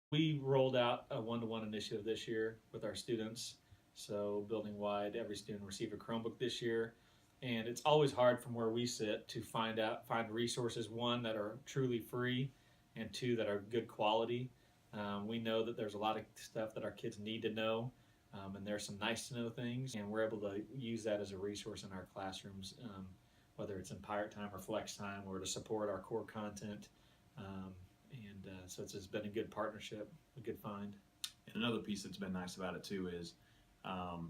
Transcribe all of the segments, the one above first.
We rolled out a one-to-one initiative this year with our students. So building wide, every student received a Chromebook this year. And it's always hard from where we sit to find resources, one, that are truly free, and two, that are good quality. We know that there's a lot of stuff that our kids need to know, and there's some nice to know things, and we're able to use that as a resource in our classrooms, whether it's in pirate time or flex time, or to support our core content. So it's been a good partnership, a good find. And another piece that's been nice about it too is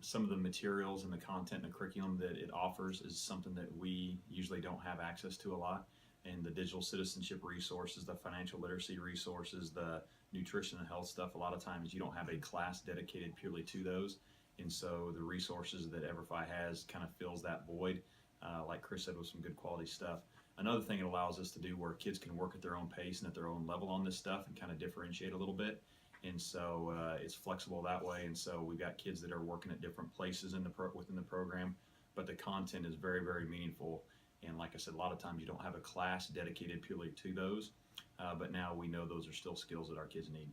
some of the materials and the content and the curriculum that it offers is something that we usually don't have access to a lot. And the digital citizenship resources, the financial literacy resources, the nutrition and health stuff, a lot of times you don't have a class dedicated purely to those. And so the resources that EVERFI has kind of fills that void, like Chris said, with some good quality stuff. Another thing it allows us to do where kids can work at their own pace and at their own level on this stuff and kind of differentiate a little bit. And so it's flexible that way. And so we've got kids that are working at different places within the program, but the content is very, very meaningful. And like I said, a lot of times you don't have a class dedicated purely to those, but now we know those are still skills that our kids need.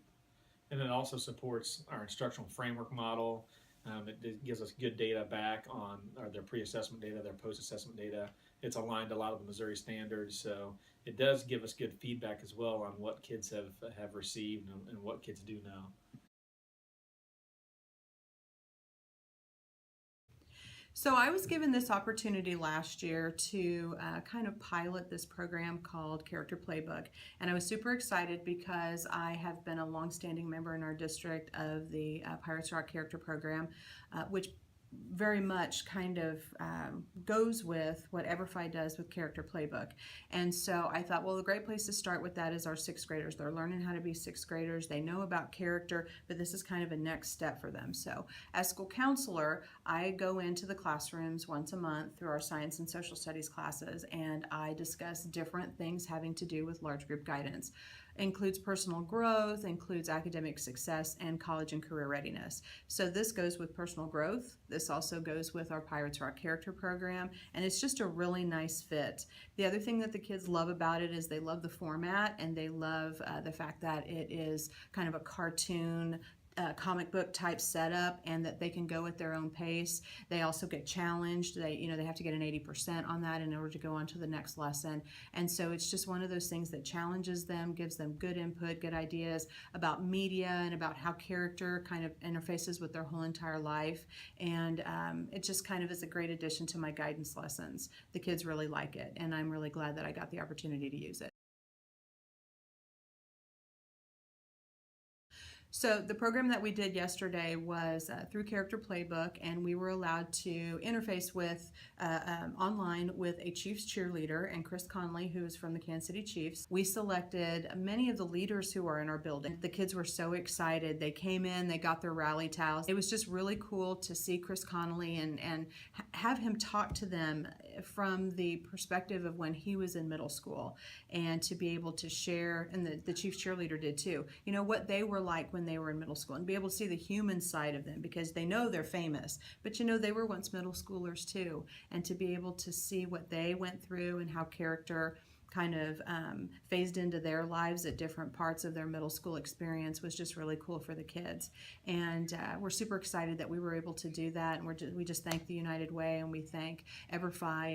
And it also supports our instructional framework model. It gives us good data back on their pre-assessment data, their post-assessment data. It's aligned to a lot of the Missouri standards, so it does give us good feedback as well on what kids have received and what kids do know. So I was given this opportunity last year to kind of pilot this program called Character Playbook, and I was super excited because I have been a longstanding member in our district of the Pirates Rock Character Program, which very much kind of goes with what EVERFI does with Character Playbook. And so I thought, well, a great place to start with that is our sixth graders. They're learning how to be sixth graders. They know about character, but this is kind of a next step for them. So as school counselor, I go into the classrooms once a month through our science and social studies classes, and I discuss different things having to do with large group guidance. Includes personal growth, includes academic success, and college and career readiness. So this goes with personal growth. This also goes with our Pirates Rock Character Program, and it's just a really nice fit. The other thing that the kids love about it is they love the format, and they love the fact that it is kind of a cartoon comic book type setup, and that they can go at their own pace. They also get challenged. They have to get an 80% on that in order to go on to the next lesson. And so it's just one of those things that challenges them, gives them good input, good ideas about media and about how character kind of interfaces with their whole entire life. And it just kind of is a great addition to my guidance lessons. The kids really like it, and I'm really glad that I got the opportunity to use it. So the program that we did yesterday was through Character Playbook, and we were allowed to interface with online with a Chiefs cheerleader, and Chris Conley, who is from the Kansas City Chiefs. We selected many of the leaders who are in our building. The kids were so excited. They came in, they got their rally towels. It was just really cool to see Chris Conley and have him talk to them from the perspective of when he was in middle school, and to be able to share, and the Chiefs cheerleader did too, what they were like when they were in middle school, and be able to see the human side of them, because they know they're famous, but they were once middle schoolers too, and to be able to see what they went through and how character kind of phased into their lives at different parts of their middle school experience was just really cool for the kids. And we're super excited that we were able to do that, and we just thank the United Way, and we thank EVERFI.